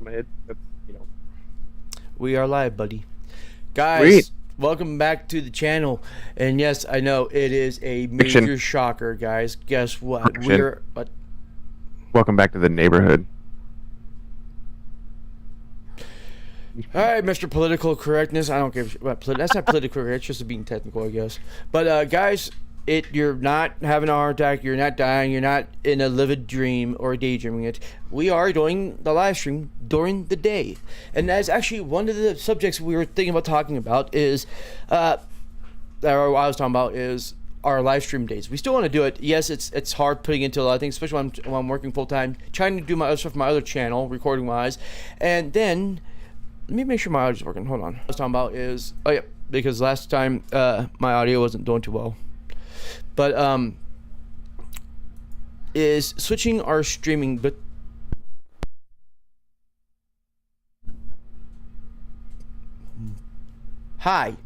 my head. That's, We are live, buddy. Guys, Sweet. welcome back to the channel. And yes, I know it is a Fiction. major shocker, guys. Guess what? Fiction. We're Welcome back to the neighborhood. all right, Mr. Political Correctness. I don't give a shit about that's not political correct. It's just being technical, I guess. But guys, you're not having a heart attack. You're not dying. You're not in a livid dream or daydreaming it. We are doing the live stream during the day, and that's actually one of the subjects we were thinking about talking about. Is or what I was talking about is our live stream days. We still want to do it. Yes, it's hard putting into a lot of things, especially when I'm working full time, trying to do my other stuff for my other channel, recording wise, and then. Let me make sure my audio's working. Hold on. What I was talking about is, oh yeah, because last time my audio wasn't doing too well. But is switching our streaming, but hi.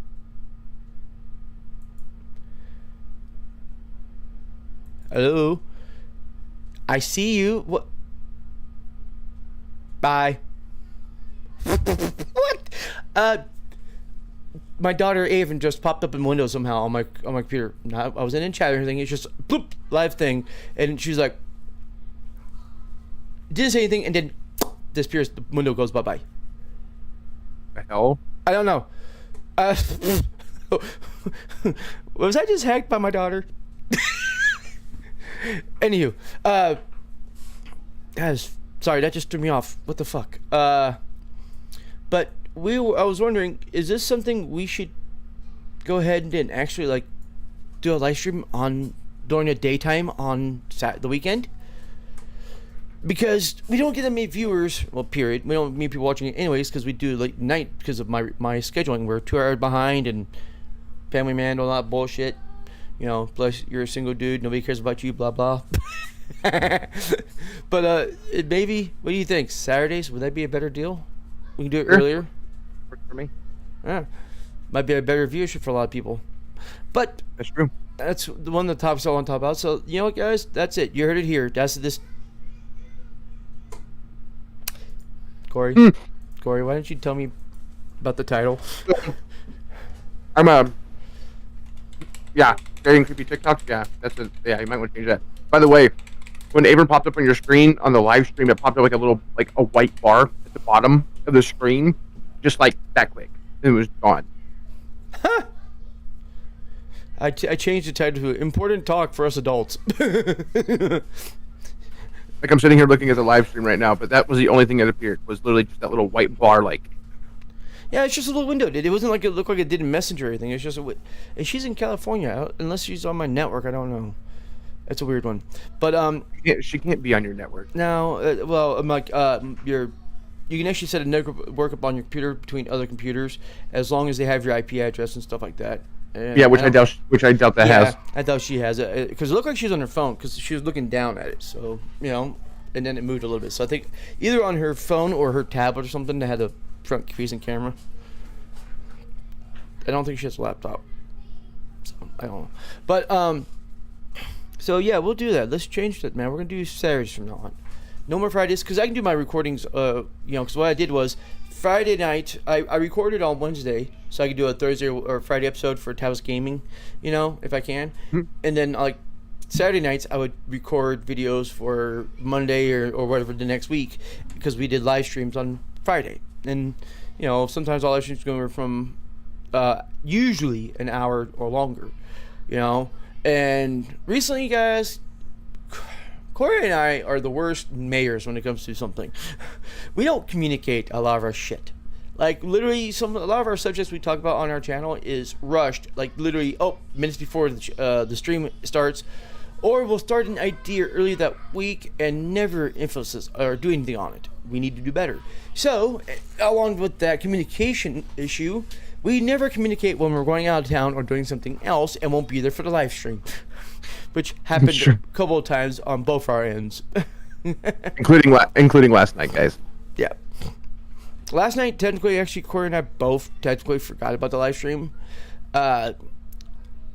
Hello. I see you. What? Bye. What? My daughter Avon just popped up in Windows somehow on my computer. I was in chat and everything. It's just bloop, live thing, and she's like, didn't say anything, and then disappears. The window goes bye bye. The hell? I don't know. Was I just hacked by my daughter? Anywho, guys, sorry, that just threw me off. What the fuck? But I was wondering, is this something we should go ahead and actually like do a live stream on during the daytime on the weekend? Because we don't get that many viewers. Well, period. We don't meet people watching it anyways because we do late night because of my scheduling. We're 2 hours behind and family man, all that bullshit. You know, plus you're a single dude. Nobody cares about you. Blah blah. But maybe. What do you think? Saturdays, would that be a better deal? We can do it earlier. Works for me. Yeah, might be a better viewership for a lot of people. But That's true. that's the one of the topics I want to talk about. So you know what, guys? That's it. You heard it here. That's this. Corey, Corey, why don't you tell me about the title? I'm yeah, creating creepy TikToks. Yeah, yeah. You might want to change that. By the way, when Avon popped up on your screen on the live stream, it popped up like a white bar at the bottom of the screen, just like that quick. It was gone. Huh. I changed the title to "Important Talk for Us Adults." Like I'm sitting here looking at the live stream right now, but that was the only thing that appeared. Was literally just that little white bar, like. Yeah, it's just a little window. It wasn't like it looked like it did in Messenger or anything. It's just and she's in California, unless she's on my network. I don't know. It's a weird one, but She can't be on your network. now, well, I'm like, you can actually set a network up on your computer between other computers as long as they have your IP address and stuff like that. And Yeah, which I doubt that has. I thought she has it because it looked like she was on her phone because she was looking down at it. So and then it moved a little bit. So I think either on her phone or her tablet or something that had a front-facing camera. I don't think she has a laptop. So I don't know, but so yeah, we'll do that. Let's change that, man. We're gonna do Saturdays from now on. No more Fridays, because I can do my recordings. Because what I did was Friday night I recorded on Wednesday, so I could do a Thursday or Friday episode for Tavis Gaming, if I can. And then like Saturday nights I would record videos for Monday or whatever the next week, because we did live streams on Friday. And sometimes all live streams go from usually an hour or longer, And recently, guys, Corey and I are the worst mayors when it comes to something. We don't communicate a lot of our shit. Like literally, a lot of our subjects we talk about on our channel is rushed. Like literally, minutes before the stream starts, or we'll start an idea early that week and never emphasis or do anything on it. We need to do better. So, along with that communication issue, we never communicate when we're going out of town or doing something else and won't be there for the live stream, which happened Sure. a couple of times on both our ends. including last night, guys. Yeah. Last night, technically, actually, Corey and I both technically forgot about the live stream.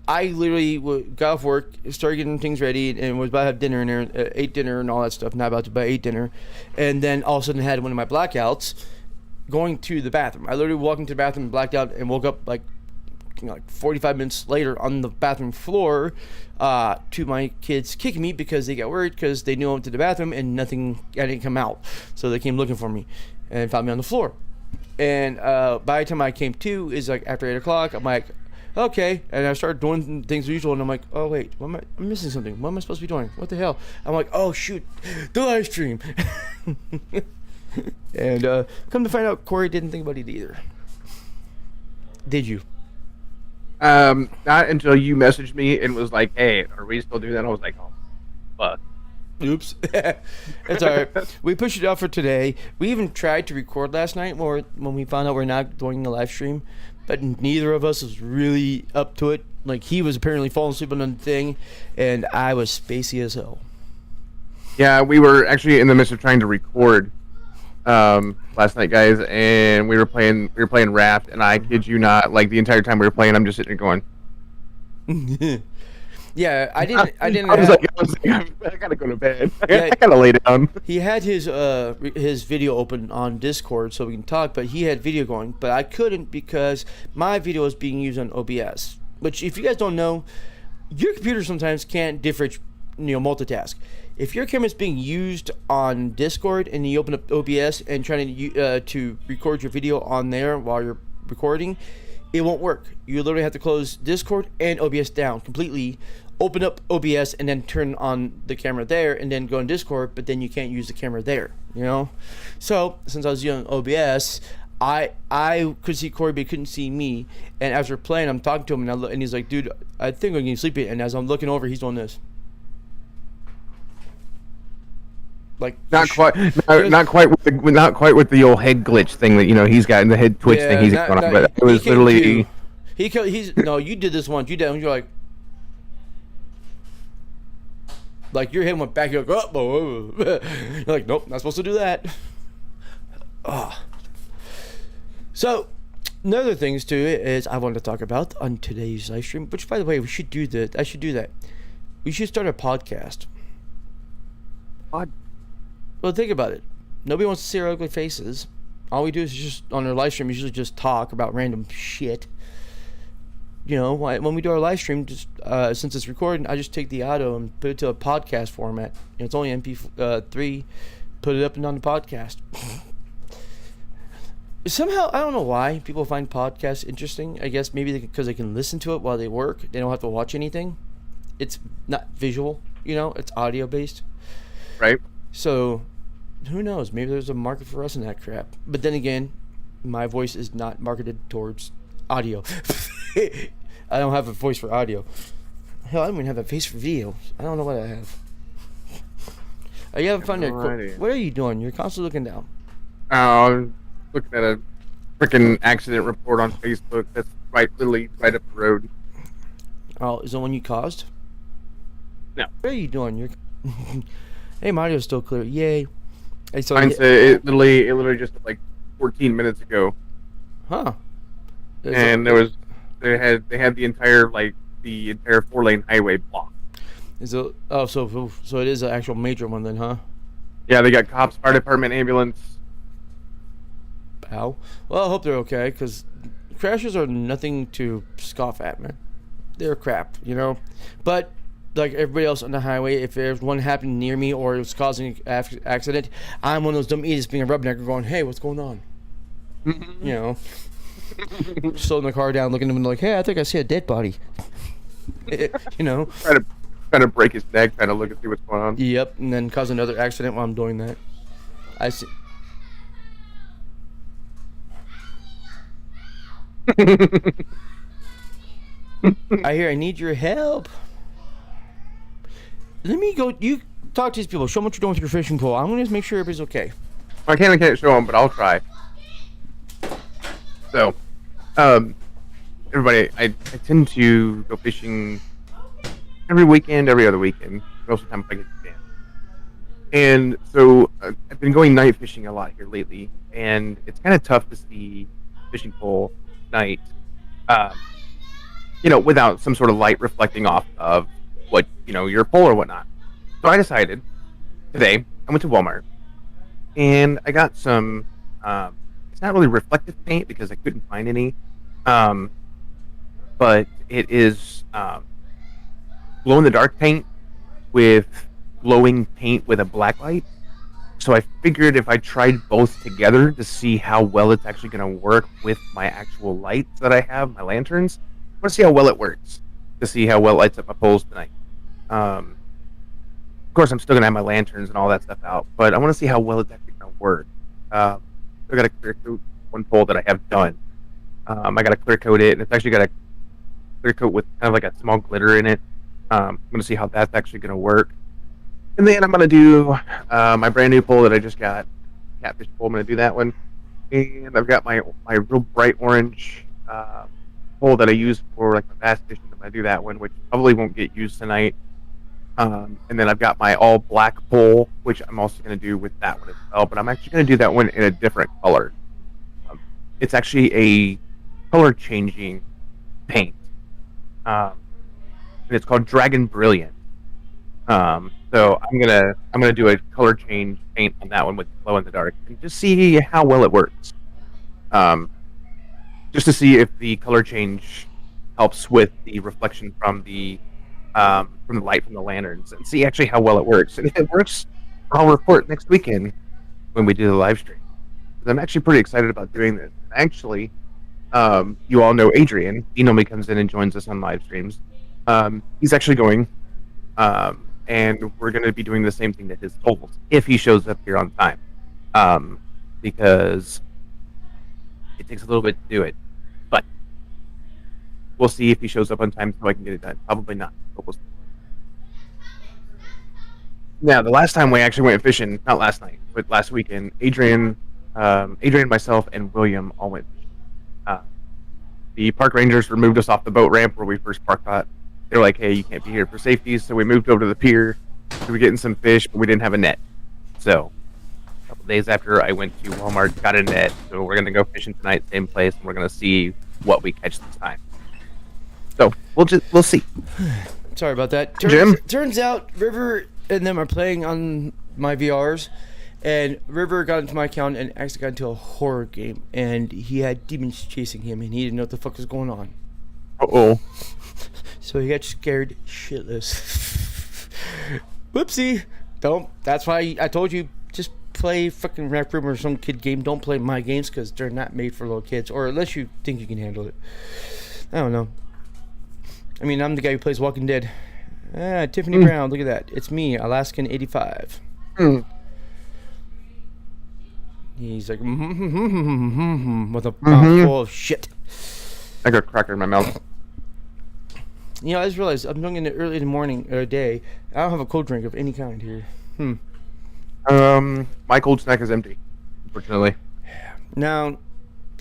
I literally got off work, started getting things ready, and was about to have dinner in there, ate dinner and all that stuff. Not about to, but ate dinner, and then all of a sudden had one of my blackouts, going to the bathroom. I literally walked into the bathroom and blacked out, and woke up like 45 minutes later on the bathroom floor, to my kids kicking me because they got worried because they knew I went to the bathroom and I didn't come out, so they came looking for me and found me on the floor. And by the time I came to, is like after 8 o'clock. I'm like, okay, and I started doing things as usual, and I'm like, oh wait, I'm missing something. What am I supposed to be doing? What the hell? I'm like, oh shoot, the live stream. And come to find out, Corey didn't think about it either. Did you? Not until you messaged me and was like, "Hey, are we still doing that?" I was like, "Oh, fuck." Oops. It's all right. We pushed it out for today. We even tried to record last night when we found out we're not doing the live stream, but neither of us was really up to it. Like, he was apparently falling asleep on the thing, and I was spacey as hell. Yeah, we were actually in the midst of trying to record last night, guys, and we were playing Raft, and I kid you not, like the entire time we were playing, I'm just sitting there going. Yeah, I didn't. I was like, I gotta go to bed. Yeah, I gotta lay down. He had his video open on Discord so we can talk, but he had video going, but I couldn't because my video is being used on OBS. Which, if you guys don't know, your computer sometimes can't multitask. If your camera is being used on Discord and you open up OBS and trying to record your video on there while you're recording, it won't work. You literally have to close Discord and OBS down completely, open up OBS, and then turn on the camera there, and then go in Discord, but then you can't use the camera there, So, since I was using OBS, I could see Corey, but he couldn't see me, and as we're playing, I'm talking to him, and he's like, dude, I think I'm getting sleepy, and as I'm looking over, he's doing this. Like, not quite with the old head glitch thing that he's got in the head twitch thing he's going on, but it was literally you did this once. You did, and you're like your head went back. You're like, oh, you're like, nope, not supposed to do that. Oh. So, another things too is I wanted to talk about on today's live stream, which, by the way, I should do that. We should start a podcast. Well, think about it. Nobody wants to see our ugly faces. All we do is just, on our live stream, usually just talk about random shit. When we do our live stream, just since it's recording, I just take the audio and put it to a podcast format. It's only MP3. Put it up and on the podcast. Somehow, I don't know why people find podcasts interesting. I guess maybe because they can listen to it while they work. They don't have to watch anything. It's not visual, it's audio based. Right. So, who knows? Maybe there's a market for us in that crap. But then again, my voice is not marketed towards audio. I don't have a voice for audio. Hell, I don't even have a face for video. I don't know what I have. Are you having fun there? What are you doing? You're constantly looking down. I'm looking at a freaking accident report on Facebook. That's literally right up the road. Oh, is the one you caused? No. What are you doing? You're... Hey, my audio's still clear. Yay. Hey, so it literally just like 14 minutes ago. Huh. And they had the entire 4-lane highway blocked. So it is an actual major one then, huh? Yeah, they got cops, fire department, ambulance. Ow. Well, I hope they're okay, because crashes are nothing to scoff at, man. They're crap, But like everybody else on the highway, if there's one happening near me or it was causing an accident, I'm one of those dumb idiots being a rubbernecker going, hey, what's going on? Slowing the car down, looking at him like, hey, I think I see a dead body. Trying to break his neck, trying to look and see what's going on. Yep, and then cause another accident while I'm doing that. I see. I need your help. Let me go. You talk to these people. Show them what you're doing with your fishing pole. I'm going to just make sure everybody's okay. I can't show them, but I'll try. So, everybody, I tend to go fishing every weekend, every other weekend. Most of the time if I get the chance. And so, I've been going night fishing a lot here lately, and it's kind of tough to see fishing pole at night. without some sort of light reflecting off of what your pole or whatnot. So I decided today I went to Walmart and I got some. It's not really reflective paint because I couldn't find any, but it is glow in the dark paint with glowing paint with a black light. So I figured if I tried both together to see how well it's actually going to work with my actual lights that I have, my lanterns, I want to see how well it works, to see how well it lights up my poles tonight. Of course, I'm still going to have my lanterns and all that stuff out, but I want to see how well it's actually going to work. I got to clear coat one pole that I have done. I got to clear coat it, and it's actually got a clear coat with kind of like a small glitter in it. I'm going to see how that's actually going to work. And then I'm going to do my brand new pole that I just got, catfish pole. I'm going to do that one. And I've got my real bright orange pole that I use for like my bass fishing. I'm going to do that one, which probably won't get used tonight. And then I've got my all black pole, which I'm also going to do with that one as well. But I'm actually going to do that one in a different color. It's actually a color changing paint. And it's called Dragon Brilliant. So I'm gonna do a color change paint on that one with glow in the dark and just see how well it works. Just to see if the color change helps with the reflection from the light from the lanterns, and see actually how well it works. And if it works, I'll report next weekend when we do the live stream. I'm actually pretty excited about doing this. Actually, you all know Adrian. He normally comes in and joins us on live streams. He's actually going. And we're going to be doing the same thing to his poles if he shows up here on time, because it takes a little bit to do it. But we'll see if he shows up on time so I can get it done. Probably not. But we'll see. Now, the last time we actually went fishing, not last night, but last weekend, Adrian, myself, and William all went fishing. The park rangers removed us off the boat ramp where we first parked at. They're like, hey, you can't be here for safety, so we moved over to the pier. We were getting some fish, but we didn't have a net. So, a couple days after, I went to Walmart, got a net. So we're gonna go fishing tonight, same place, and we're gonna see what we catch this time. So we'll see. Sorry about that. Jim? Turns out River and them are playing on my VRs, and River got into my account and actually got into a horror game, and he had demons chasing him, and he didn't know what the fuck was going on. Uh-oh. So he got scared shitless. Whoopsie. That's why I told you, just play fucking Rec Room or some kid game. Don't play my games because they're not made for little kids. Or unless you think you can handle it. I don't know. I mean, I'm the guy who plays Walking Dead. Tiffany Brown, look at that. It's me, Alaskan 85. He's like, with a mouthful of shit. I got a cracker in my mouth. You know, I just realized I'm doing it early in the morning or day. I don't have a cold drink of any kind here. My cold snack is empty, unfortunately. Now,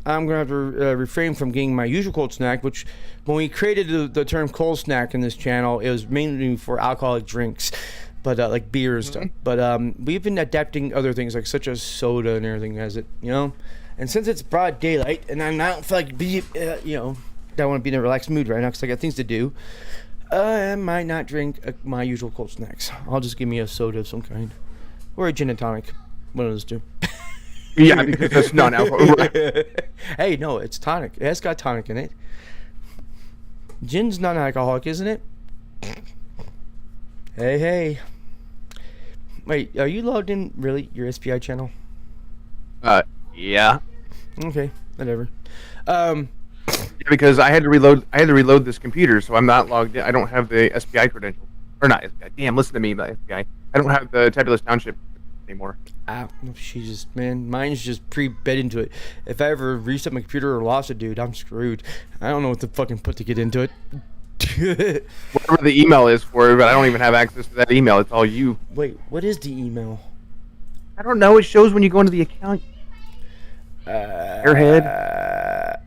I'm going to have to refrain from getting my usual cold snack, which when we created the term cold snack in this channel, it was mainly for alcoholic drinks, but like beer and stuff. But we've been adapting other things like such as soda and everything as it, And since it's broad daylight and I don't feel like, I want to be in a relaxed mood right now because I got things to do. I might not drink my usual cold snacks. I'll just give me a soda of some kind. Or a gin and tonic. One of those two. Yeah, because that's non-alcoholic. Hey, no, it's tonic. It has got tonic in it. Gin's non-alcoholic, isn't it? Hey. Wait, are you logged in, really, your SPI channel? Yeah. Okay, whatever. Because I had to reload this computer, so I'm not logged in. I don't have the SPI credentials. Or not SPI. Damn, listen to me, the SPI. I don't have the Tabulous Township anymore. Mine's just pre-bed into it. If I ever reset my computer or lost it, dude, I'm screwed. I don't know what to fucking put to get into it. Whatever the email is for it, but I don't even have access to that email. It's all you. Wait, what is the email? I don't know. It shows when you go into the account. Airhead.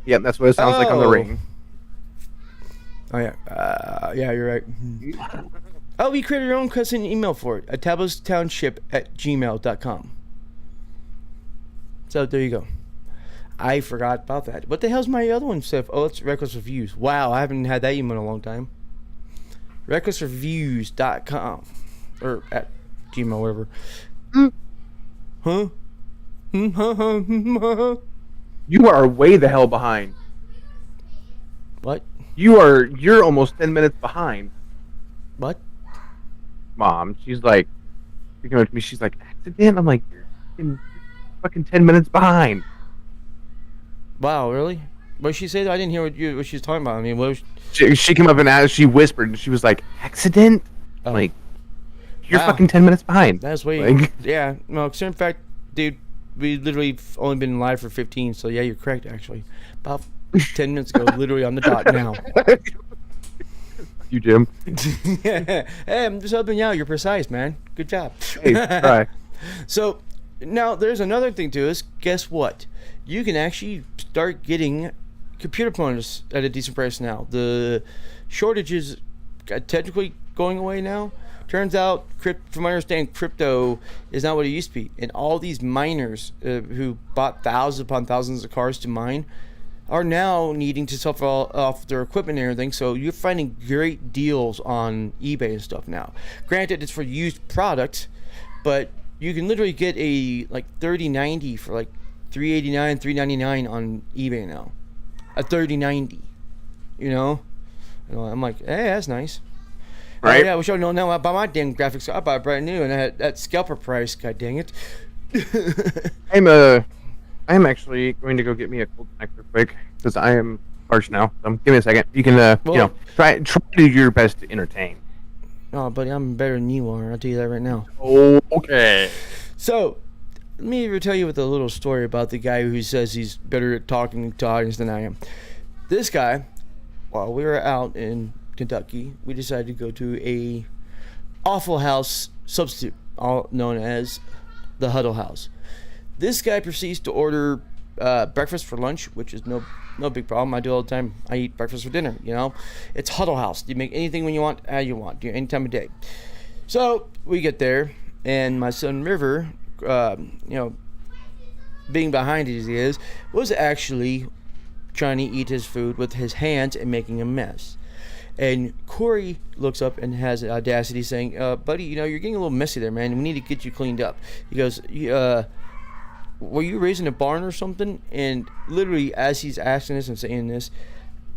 Yeah, that's what it sounds like on the ring. Oh, yeah. Yeah, you're right. Oh, we created our own custom email for it. @tablestownship@gmail.com. So, there you go. I forgot about that. What the hell's my other one, Steph? Oh, it's Reckless Reviews. Wow, I haven't had that email in a long time. RecklessReviews.com. Or at Gmail, whatever. Huh? You are way the hell behind. What? You're almost 10 minutes behind. What? Mom, she's like, you're going to me. She's like, accident. I'm like, you're fucking 10 minutes behind. Wow, really? What did she say? I didn't hear what she was talking about. I mean, what was She came up and asked, she whispered, and she was like, accident. Oh. Like, you're Wow. fucking 10 minutes behind. That's way. Like, Yeah. No, in fact, dude, we literally only been live for 15. So yeah, you're correct. Actually, about 10 minutes ago, literally on the dot now. you, Jim. Hey, I'm just helping you out. You're precise, man. Good job. Hey, try. So now there's another thing to this. Guess what? You can actually start getting computer components at a decent price now. The shortage is technically going away now. Turns out, from my understanding, crypto is not what it used to be. And all these miners who bought thousands upon thousands of cars to mine are now needing to sell off their equipment and everything. So you're finding great deals on eBay and stuff now. Granted, it's for used products, but you can literally get a like 3090 for like $389, $399 on eBay now. A 3090, you know? I'm like, hey, that's nice. Right? Oh, yeah, I wish I known now about my damn graphics. I bought it brand new and I had that scalper price. God dang it. I'm actually going to go get me a cold snack real quick because I am harsh now. So give me a second. You can, try to do your best to entertain. Oh, buddy, I'm better than you are. I'll tell you that right now. Oh, okay. So, let me tell you with a little story about the guy who says he's better at talking to audience than I am. This guy, while we were out in Kentucky, we decided to go to a Awful House substitute, all known as the Huddle House. This guy proceeds to order breakfast for lunch, which is no big problem. I do all the time. I eat breakfast for dinner, you know. It's Huddle House. You make anything when you want, how you want, any time of day. So we get there, and my son River, being behind it as he is, was actually trying to eat his food with his hands and making a mess. And Corey looks up and has the audacity saying, buddy, you're getting a little messy there, man. We need to get you cleaned up. He goes, were you raised in a barn or something? And literally, as he's asking this and saying this,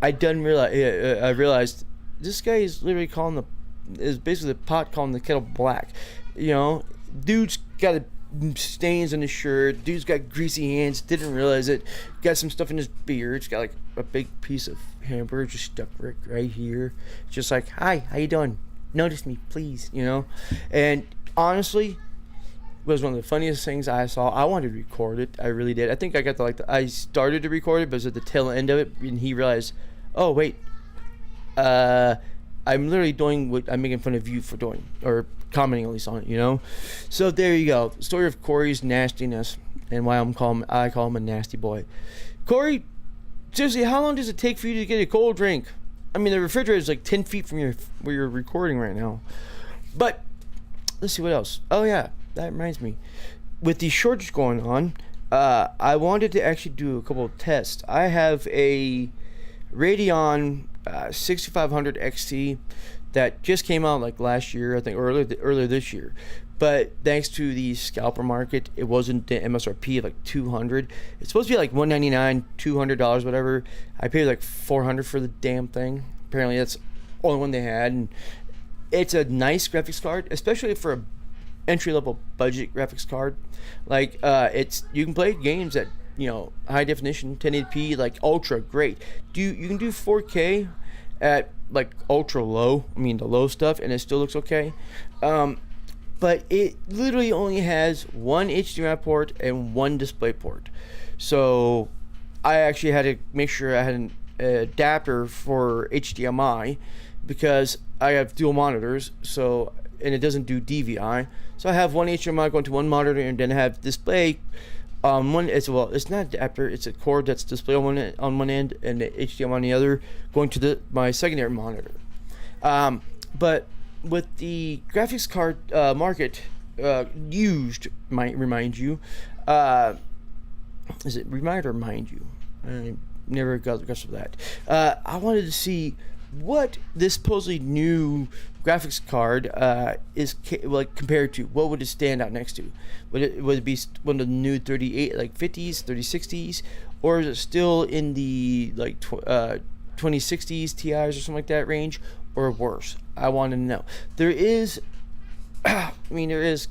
I realized this guy is literally is basically the pot calling the kettle black. Dude's got stains on his shirt. Dude's got greasy hands. Didn't realize it. Got some stuff in his beard. He's got like a big piece of hamburger just stuck right here. Just like, hi, how you doing? Notice me, please. And honestly, it was one of the funniest things I saw. I wanted to record it. I really did. I think I got I started to record it, but it was at the tail end of it, and he realized, oh wait, I'm literally doing what I'm making fun of you for doing, or commenting at least on it, So there you go. The story of Corey's nastiness and why I call him a nasty boy. Corey, seriously, how long does it take for you to get a cold drink? I mean, the refrigerator is like 10 feet from where you're recording right now. But let's see what else. Oh yeah, that reminds me. With the shortage going on, I wanted to actually do a couple of tests. I have a Radeon 6500 XT that just came out like last year, I think, or earlier this year. But thanks to the scalper market, it wasn't the MSRP of like $200. It's supposed to be like $199, $200, whatever. I paid like $400 for the damn thing. Apparently, that's the only one they had. And it's a nice graphics card, especially for a entry-level budget graphics card. Like, you can play games at high definition, 1080p, like ultra, great. You can do 4K at like ultra low, the low stuff, and it still looks okay. But it literally only has one HDMI port and one display port. So I actually had to make sure I had an adapter for HDMI because I have dual monitors, and it doesn't do DVI. So I have one HDMI going to one monitor, and then I have display it's not an adapter, it's a cord that's display on one end and the HDMI on the other, going to my secondary monitor. But with the graphics card market used, might remind you, is it remind or mind you? I never got the rest of that. I wanted to see what this supposedly new graphics card is like compared to. What would it stand out next to? Would it be one of the new 38 like 50s, 3060s, or is it still in the like 2060s Ti's or something like that range, or worse? I want to know. There is, I mean, there is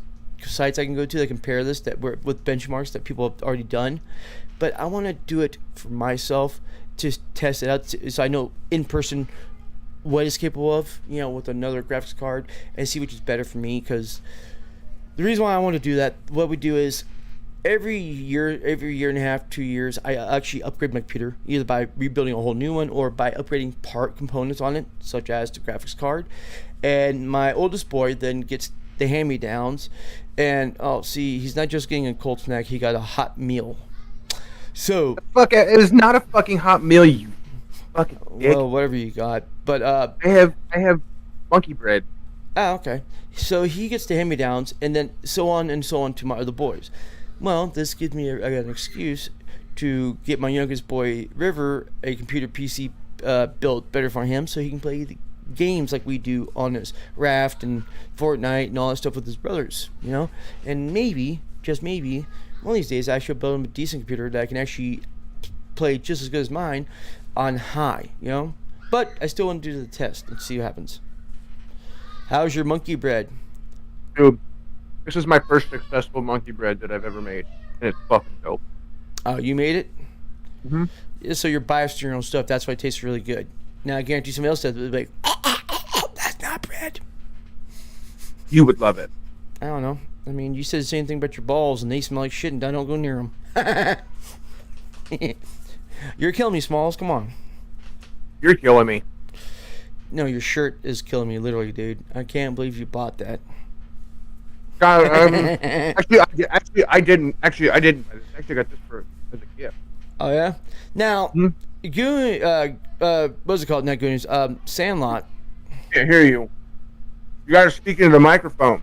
sites I can go to that compare this that were with benchmarks that people have already done, but I want to do it for myself to test it out so I know in person what it's capable of, you know, with another graphics card, and see which is better for me. Because the reason why I want to do that, what we do is every year and a half, 2 years, I actually upgrade my computer either by rebuilding a whole new one or by upgrading part components on it, such as the graphics card. And my oldest boy then gets the hand-me-downs, and oh, see, he's not just getting a cold snack; he got a hot meal. So, Fuck, it was not a fucking hot meal, you fucking dick. well, whatever you got, but I have monkey bread. okay. So he gets the hand-me-downs, and then so on and so on to my other boys. Well, this gives me an excuse to get my youngest boy River a computer PC built better for him, so he can play the games like we do on this Raft and Fortnite and all that stuff with his brothers, you know. And maybe, just maybe, one of these days I should build him a decent computer that I can actually play just as good as mine on high, you know. But I still want to do the test and see what happens. How's your monkey bread? Dude, this is my first successful monkey bread that I've ever made, and it's fucking dope. Oh, you made it? Mm-hmm. Yeah, so you're biased to your own stuff. That's why it tastes really good. Now I guarantee somebody else does it. They'll be like, that's not bread. You would love it. I don't know. I mean, you said the same thing about your balls, and they smell like shit, and I don't go near them. You're killing me, Smalls. Come on. You're killing me. No, your shirt is killing me, literally, dude. I can't believe you bought that. God, actually, I didn't. Actually, I didn't. I actually got this as a gift. Oh yeah. Now, what's it called? Not Goonies. Sandlot. Can't hear you. You gotta speak into the microphone.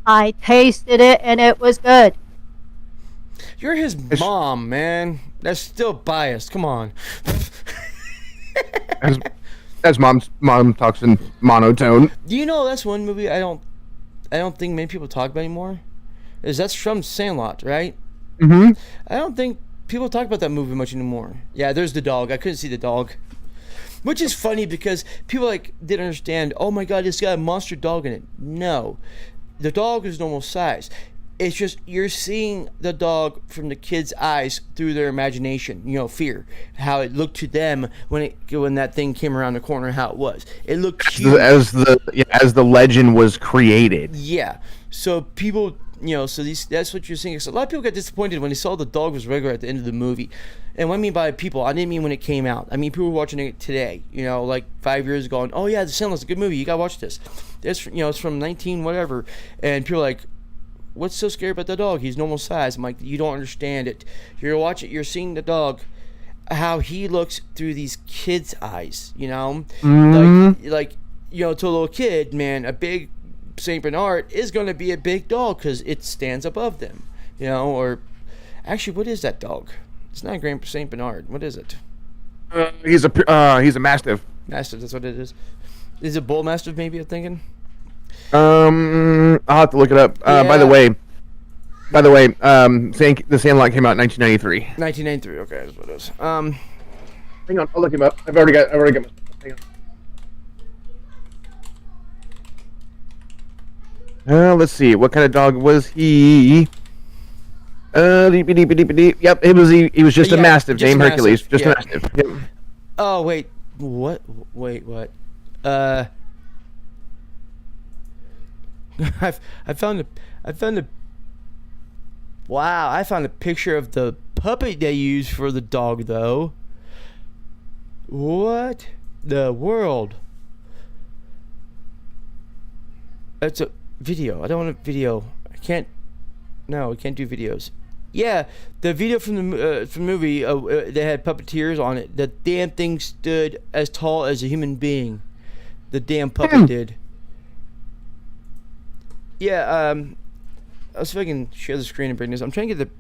I tasted it and it was good. You're his mom, man. That's still biased. Come on. As mom talks in monotone. Do you know that's one movie I don't think many people talk about anymore? That's from Sandlot, right? Mm-hmm. I don't think people talk about that movie much anymore. Yeah, there's the dog. I couldn't see the dog. Which is funny because people like didn't understand, oh my god, it's got a monster dog in it. No. The dog is normal size. It's just you're seeing the dog from the kid's eyes through their imagination, you know, fear. How it looked to them when that thing came around the corner, how it was. It looked huge. As the legend was created. Yeah. So people, you know, that's what you're seeing. So a lot of people got disappointed when they saw the dog was regular at the end of the movie. And what I mean by people, I didn't mean when it came out. I mean people were watching it today, you know, like 5 years ago, and oh yeah, The Sandlot's a good movie. You gotta watch this. It's, you know, it's from 19 whatever, and people are like, what's so scary about the dog? He's normal size. I'm like, you don't understand it. You're watching, you're seeing the dog, how he looks through these kids' eyes, you know? Like, you know, to a little kid, man, a big St. Bernard is going to be a big dog because it stands above them, you know? Or, actually, what is that dog? It's not a Grand St. Bernard. What is it? He's a Mastiff. Mastiff, that's what it is. Is it Bull Mastiff, maybe, I'm thinking? I'll have to look it up. Yeah. By the way, The Sandlot came out in 1993. 1993, okay, that's what it is. Hang on, I'll look him up. I've already got my. Hang on. Let's see. What kind of dog was he? Yep, he was just a Mastiff just named Mastiff, Hercules. Just yeah. a Mastiff. Yep. Oh, wait. What? Wait, what? I found a picture of the puppy they used for the dog, though. What the world? That's a video. I don't want a video. I can't do videos. Yeah, the video from the movie, they had puppeteers on it. The damn thing stood as tall as a human being. The damn puppet did. Yeah, Let's see if I can share the screen and bring this. I'm trying to get the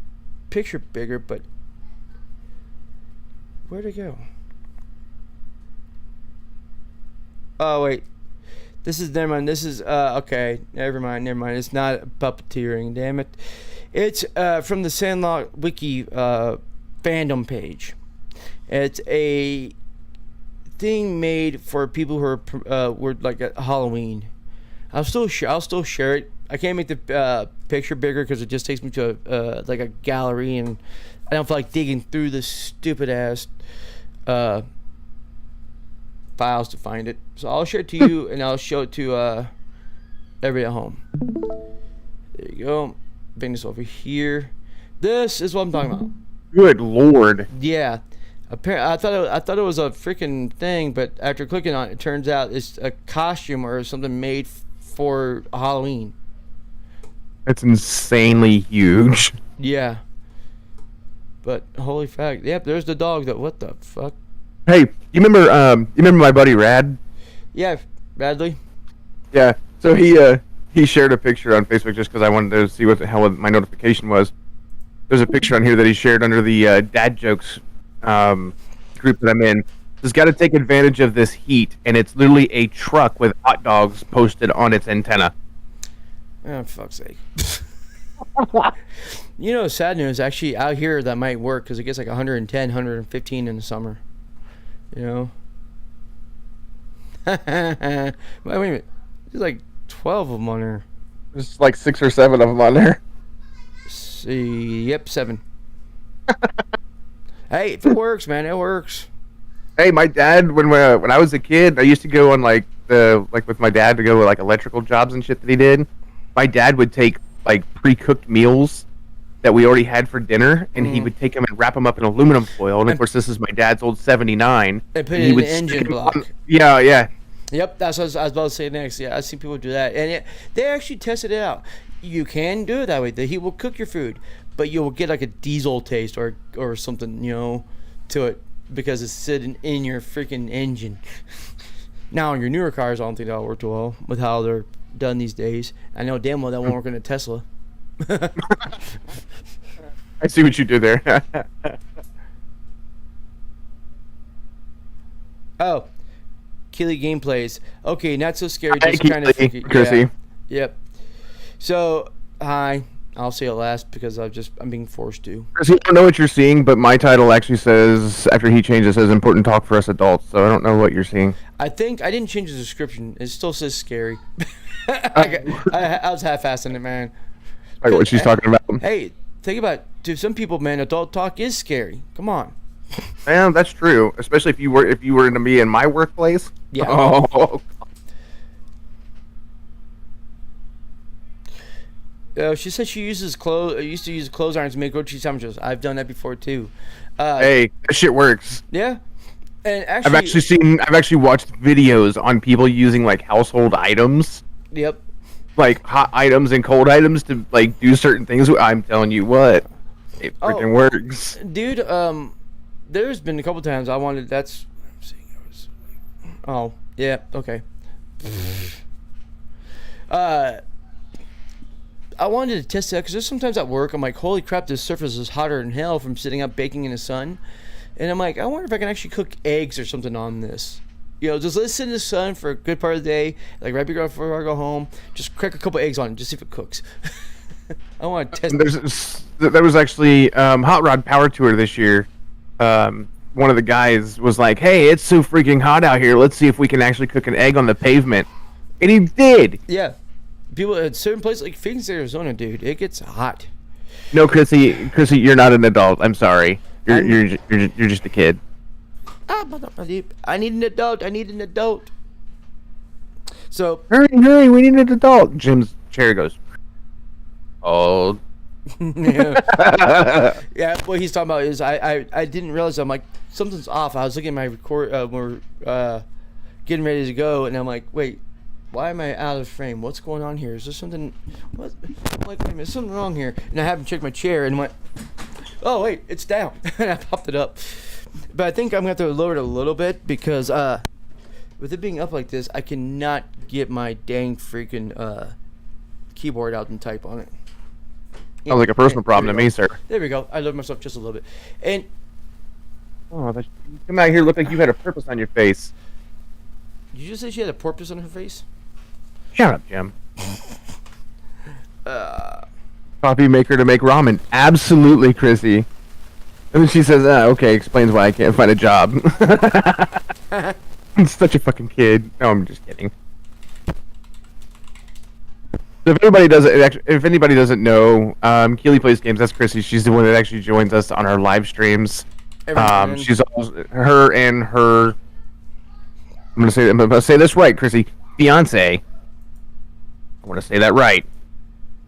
picture bigger, but where'd it go? Oh wait, this is never mind. This is okay. Never mind. It's not puppeteering. Damn it! It's from the Sandlot Wiki fandom page. It's a thing made for people who were like at Halloween. I'll still share it. I can't make the picture bigger because it just takes me to like a gallery, and I don't feel like digging through the stupid ass files to find it. So I'll share it to you, and I'll show it to everybody at home. There you go. Bring this over here. This is what I'm talking about. Good lord. Yeah. Apparently, I thought it was a freaking thing, but after clicking on it, it turns out it's a costume or something made for Halloween. That's insanely huge. Yeah. But holy fact, yep, there's the dog. That what the fuck? Hey, you remember my buddy Rad? Yeah, Bradley. Yeah. So he shared a picture on Facebook just because I wanted to see what the hell my notification was. There's a picture on here that he shared under the dad jokes group that I'm in. Has got to take advantage of this heat, and it's literally a truck with hot dogs posted on its antenna. Oh, fuck's sake. You know, sad news, actually, out here that might work because it gets like 110, 115 in the summer. You know? Wait a minute. There's like 12 of them on there. There's like 6 or 7 of them on there. See, yep, 7. Hey, if it works, man, it works. Hey, my dad, when I was a kid, I used to go on with my dad to go with like electrical jobs and shit that he did. My dad would take like pre-cooked meals that we already had for dinner, and he would take them and wrap them up in aluminum foil. And of course, this is my dad's old '79. And put it in the engine block. Yeah. Yep, that's what I was about to say next. Yeah, I've seen people do that, and they actually tested it out. You can do it that way. The heat will cook your food, but you'll get like a diesel taste or something, you know, to it because it's sitting in your freaking engine. Now, on your newer cars, I don't think that'll work too well with how they're done these days. I know damn well that won't work in a Tesla. I see what you do there. Oh, Keely gameplays. Okay, not so scary. Hi, Just kind of Keely, Chrissy. Yeah. Yep. So, hi. I'll say it last because I'm being forced to. Chrissy, I don't know what you're seeing, but my title actually says, after he changes, it says important talk for us adults. So I don't know what you're seeing. I think I didn't change the description. It still says scary. I was half-assing it, man. Like what she's talking about. Hey, think about it. To some people, man, adult talk is scary. Come on. Man, that's true. Especially if you were to be in my workplace. Yeah. Oh. She said she used to use clothes irons to make grocery sandwiches. I've done that before too. Hey, that shit works. Yeah. And actually, I've actually watched videos on people using like household items. Yep. Like hot items and cold items to like do certain things. I'm telling you what, it freaking works, dude. There's been a couple times I wanted. That's. Oh yeah. Okay. I wanted to test that because there's sometimes at work I'm like, holy crap, this surface is hotter than hell from sitting up baking in the sun, and I'm like, I wonder if I can actually cook eggs or something on this. You know, just let it sit in the sun for a good part of the day. Like right before I go home, just crack a couple eggs on it, just see if it cooks. I want to test. There was actually Hot Rod Power Tour this year. One of the guys was like, "Hey, it's so freaking hot out here. Let's see if we can actually cook an egg on the pavement," and he did. Yeah, people at certain places like Phoenix, Arizona, dude, it gets hot. No, Chrissy, you're not an adult. I'm sorry. You're just a kid. I need an adult. So hurry, we need an adult. Jim's chair goes. Oh. Yeah, what he's talking about is I didn't realize. I'm like, something's off. I was looking at my record. We're getting ready to go, and I'm like, wait, why am I out of frame? What's going on here? Is there something? What? I'm like, wait a minute, there's something wrong here. And I haven't checked my chair, and went, oh wait, it's down. And I popped it up. But I think I'm going to have to lower it a little bit because with it being up like this, I cannot get my dang freaking keyboard out and type on it. Sounds like a personal problem to There we me, go. sir. There we go. I love myself just a little bit. And Oh, you come out here look like you had a purpose on your face. did you just say she had a porpoise on her face? Shut up, Jim. Coffee maker to make ramen. Absolutely, Chrissy. And then she says, okay, explains why I can't find a job. I'm such a fucking kid. No, I'm just kidding. So if anybody doesn't know, Keely plays games. That's Chrissy. She's the one that actually joins us on our live streams. She's also, her and her. I'm gonna say this right, Chrissy. Fiance. I want to say that right.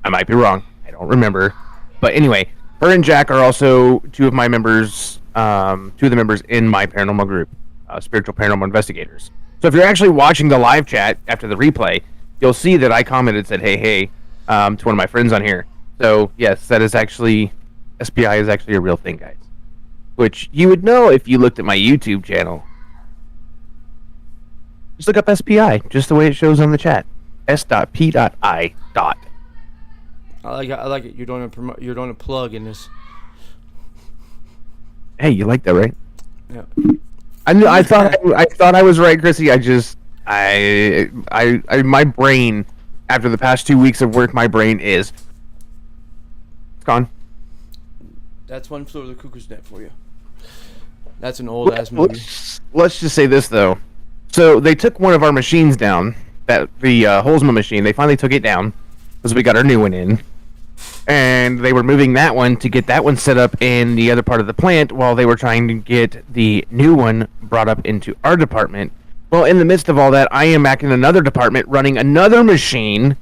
I might be wrong. I don't remember. But anyway, her and Jack are also two of my members. Two of the members in my paranormal group, Spiritual Paranormal Investigators. So if you're actually watching the live chat after the replay, you'll see that I commented, said, hey, to one of my friends on here. So, yes, that is actually, SPI is actually a real thing, guys. Which you would know if you looked at my YouTube channel. Just look up SPI, just the way it shows on the chat. S.P.I. I like it. You're doing a plug in this. Hey, you like that, right? Yeah. I thought I was right, Chrissy. My brain, after the past 2 weeks of work, my brain it's gone. That's One Flew Over the Cuckoo's Nest for you. That's an old ass movie. Let's just say this though. So they took one of our machines down, the Holzman machine. They finally took it down because we got our new one in, and they were moving that one to get that one set up in the other part of the plant while they were trying to get the new one brought up into our department. Well, in the midst of all that, I am back in another department running another machine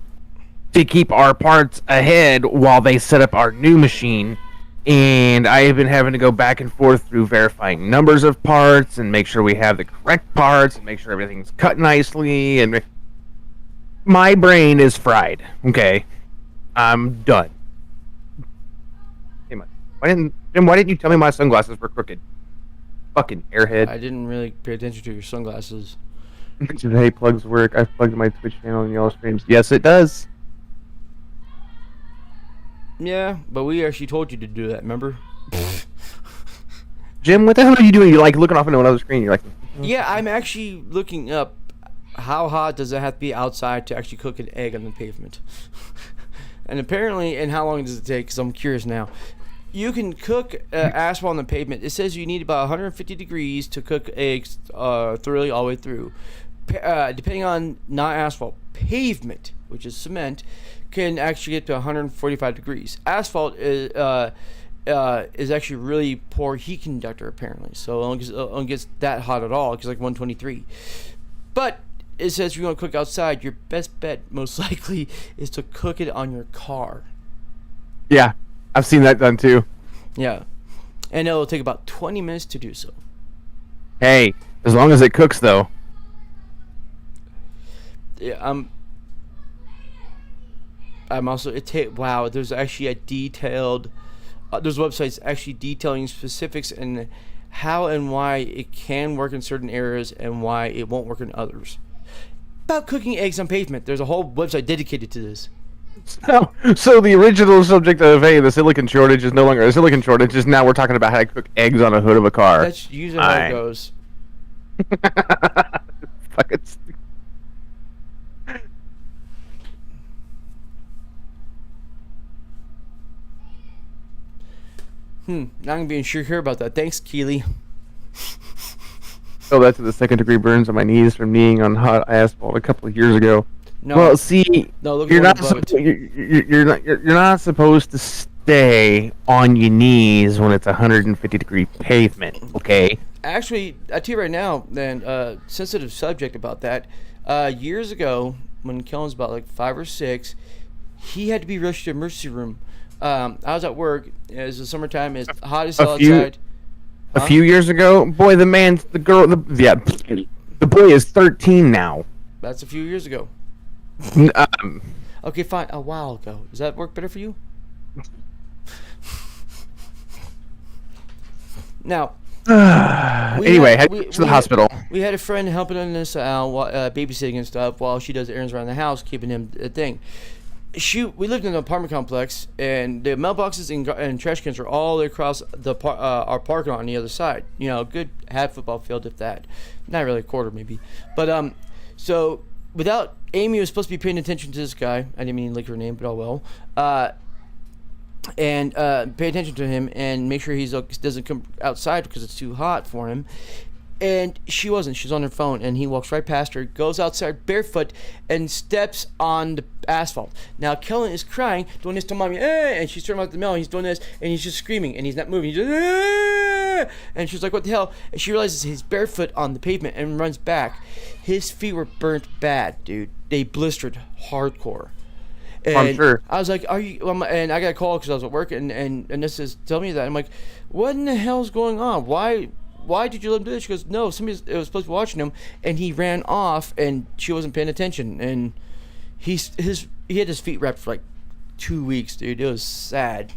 to keep our parts ahead while they set up our new machine. And I have been having to go back and forth through verifying numbers of parts and make sure we have the correct parts and make sure everything's cut nicely. And my brain is fried. Okay, I'm done. Hey, why didn't you tell me my sunglasses were crooked? Fucking airhead. I didn't really pay attention to your sunglasses. Hey, plugs work. I've plugged my Twitch channel and y'all streams. Yes, it does. Yeah, but we actually told you to do that, remember? Jim, what the hell are you doing? You're like looking off into another screen. You're like, Yeah, I'm actually looking up how hot does it have to be outside to actually cook an egg on the pavement. And apparently, and how long does it take? Because I'm curious now. You can cook asphalt on the pavement. It says you need about 150 degrees to cook eggs thoroughly all the way through. Depending on not asphalt, pavement, which is cement, can actually get to 145 degrees. Asphalt is actually really poor heat conductor apparently, so it don't get that hot at all. It's like 123. But it says you're gonna cook outside. Your best bet, most likely, is to cook it on your car. yeah, I've seen that done too. Yeah, and it'll take about 20 minutes to do so. Hey, as long as it cooks though. Yeah, I'm also wow. There's actually a detailed. There's websites actually detailing specifics and how and why it can work in certain areas and why it won't work in others. About cooking eggs on pavement. There's a whole website dedicated to this. So the original subject of the silicon shortage is no longer a silicon shortage. Is now we're talking about how to cook eggs on a hood of a car. That's usually how it goes. Fucking stupid. Now I'm gonna be sure here about that. Thanks, Keely. Oh, that's the second-degree burns on my knees from kneeing on hot asphalt a couple of years ago. No, Well, see, no, look you're at not above it. you're not supposed to stay on your knees when it's 150-degree pavement. Okay. Actually, I tell you right now, then, sensitive subject about that. Years ago, when Kellen was about like 5 or 6, he had to be rushed to the emergency room. I was at work. It was the summertime. It's hot as hell outside. A few years ago, boy, the boy is 13 now. That's a few years ago. Okay, fine. A while ago. Does that work better for you? Now. Anyway, head to the hospital. We had a friend helping us out, babysitting and stuff, while she does errands around the house, keeping him a thing. we lived in an apartment complex, and the mailboxes and trash cans were all across our parking lot on the other side. You know, a good half football field, if that. Not really a quarter, maybe. But so without Amy was supposed to be paying attention to this guy. I didn't mean to lick her name, but oh well. And pay attention to him and make sure he doesn't come outside because it's too hot for him. And she wasn't. She's on her phone, and he walks right past her, goes outside barefoot, and steps on the asphalt. Now, Kellen is crying, doing this to mommy, and she's turning out the mail, and he's doing this, and he's just screaming, and he's not moving. He's just, and she's like, what the hell? And she realizes he's barefoot on the pavement and runs back. His feet were burnt bad, dude. They blistered hardcore. And I'm sure. I was like, "Are you?" And I got a call because I was at work, and this is telling me that. I'm like, "What in the hell's going on? Why did you let him do this?" She goes, "No, it was supposed to be watching him, and he ran off, and she wasn't paying attention, and he had his feet wrapped for like 2 weeks, dude. It was sad."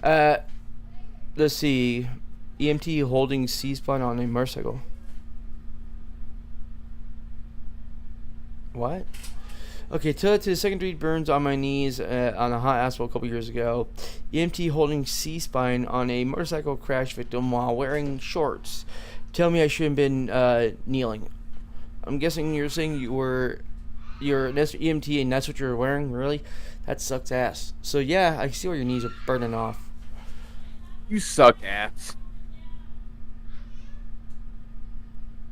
Let's see, EMT holding C-spine on a motorcycle. What? Okay, to the second-degree burns on my knees on a hot asphalt a couple years ago. EMT holding C-spine on a motorcycle crash victim while wearing shorts. Tell me I shouldn't have been kneeling. I'm guessing you're saying you're an EMT and that's what you're wearing? Really? That sucks ass. So yeah, I see where your knees are burning off. You suck ass.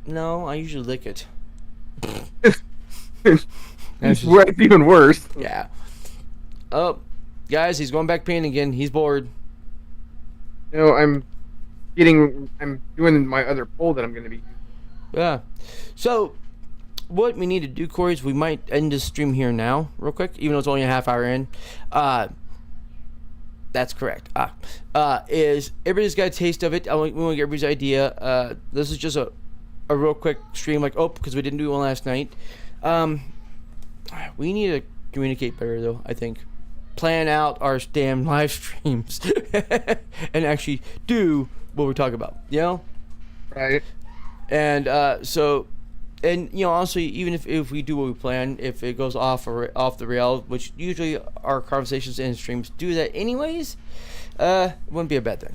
No, I usually lick it. It's even worse. Yeah. Oh, guys, he's going back painting again. He's bored. You know, I'm doing my other poll that I'm going to be. Yeah. So, what we need to do, Corey, is we might end this stream here now, real quick, even though it's only a half hour in. That's correct. Is everybody's got a taste of it? We want to get everybody's idea. This is just a real quick stream, because we didn't do one last night. We need to communicate better, though, I think. Plan out our damn live streams and actually do what we're talking about, you know? Right. And honestly, even if we do what we plan, if it goes off the rail, which usually our conversations and streams do that anyways, it wouldn't be a bad thing.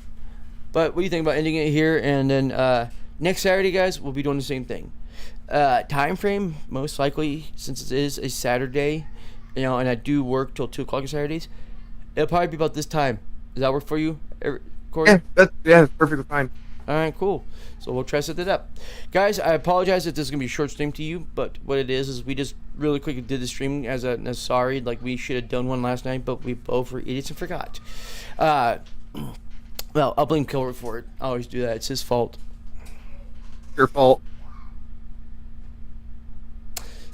But what do you think about ending it here? And then next Saturday, guys, we'll be doing the same thing. Time frame, most likely, since it is a Saturday, and I do work till 2 o'clock on Saturdays, it'll probably be about this time. Does that work for you, Corey? Yeah, that's perfectly fine. All right, cool. So we'll try to set that up. Guys, I apologize if this is going to be a short stream to you, but what it is we just really quickly did the stream as sorry, like we should have done one last night, but we both were idiots and forgot. Well, I'll blame Kilbert for it. I always do that. It's his fault. Your fault.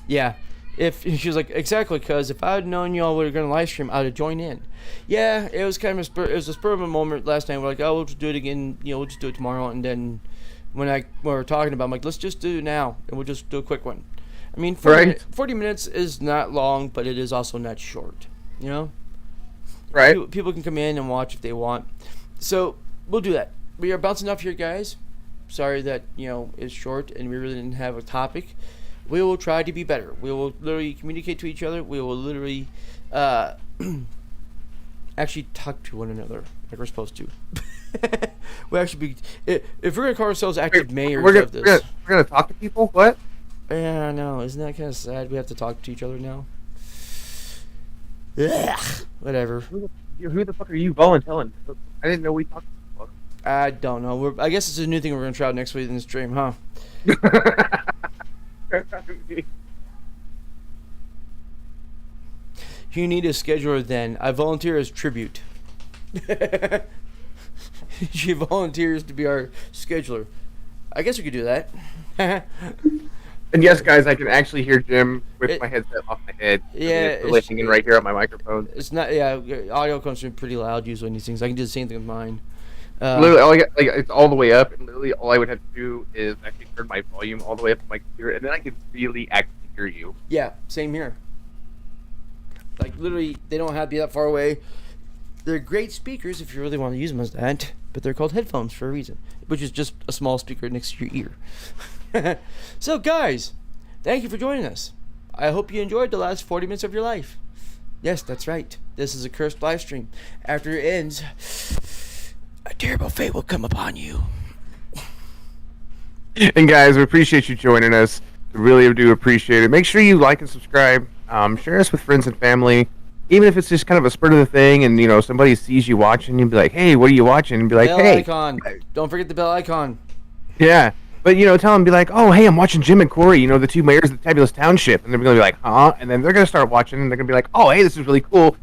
Yeah, if she was like, exactly, because if I had known y'all were going to live stream, I'd have joined in. Yeah, it was kind of a spur of a moment last night. We're like, oh, we'll just do it again. We'll just do it tomorrow. And then when we were talking about it, I'm like, let's just do it now, and we'll just do a quick one. I mean, 40 minutes is not long, but it is also not short, you know? Right. People can come in and watch if they want. So we'll do that. We are bouncing off here, guys. Sorry that, it's short and we really didn't have a topic. We will try to be better. We will literally communicate to each other. We will literally actually talk to one another like we're supposed to. We actually if we're going to call ourselves active mayors of this. We're going to talk to people? What? Yeah, I know. Isn't that kind of sad? We have to talk to each other now. Ugh, whatever. Who the fuck are you volunteering? I didn't know we talked to people. I don't know. I guess it's a new thing we're going to try out next week in the stream, huh? You need a scheduler then. I volunteer as tribute. She volunteers to be our scheduler. I guess we could do that. And yes, guys, I can actually hear Jim with my headset off my head. Yeah, it's really hanging right here on my microphone. It's not. Yeah, audio comes through pretty loud usually in these things. I can do the same thing with mine. Literally, it's all the way up, and literally all I would have to do is actually turn my volume all the way up to my computer, and then I can really actually hear you. Yeah, same here. Like, literally, they don't have to be that far away. They're great speakers if you really want to use them as that, but they're called headphones for a reason, which is just a small speaker next to your ear. So, guys, thank you for joining us. I hope you enjoyed the last 40 minutes of your life. Yes, that's right. This is a cursed live stream. After it ends, a terrible fate will come upon you. And guys, we appreciate you joining us. We really do appreciate it. Make sure you like and subscribe. Share us with friends and family. Even if it's just kind of a spurt of the thing, and somebody sees you watching, you'd be like, "Hey, what are you watching?" And be like, Bell "Hey, icon. Don't forget the bell icon. yeah." But tell them, be like, "Oh, hey, I'm watching Jim and Corey. The two mayors of the Tabulous Township," and they're gonna be like, "Huh?" And then they're gonna start watching, and they're gonna be like, "Oh, hey, this is really cool."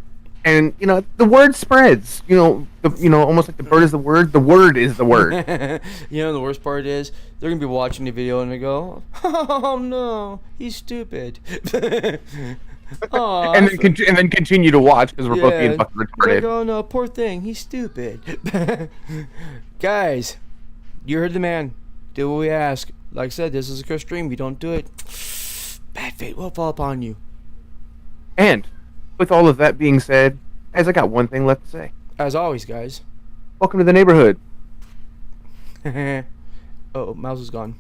And the word spreads. Almost like the bird is the word. The word is the word. The worst part is they're gonna be watching the video and they go, "Oh no, he's stupid." Aw, and then continue to watch because we're both being fucking retarded. Like, oh no, poor thing, he's stupid. Guys, you heard the man. Do what we ask. Like I said, this is a cursed stream. You don't do it, bad fate will fall upon you. And with all of that being said, guys, I got one thing left to say. As always, guys. Welcome to the neighborhood. Oh, Mouse is gone.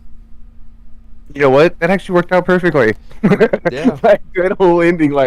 You know what? That actually worked out perfectly. Yeah. Like, good whole ending. Like.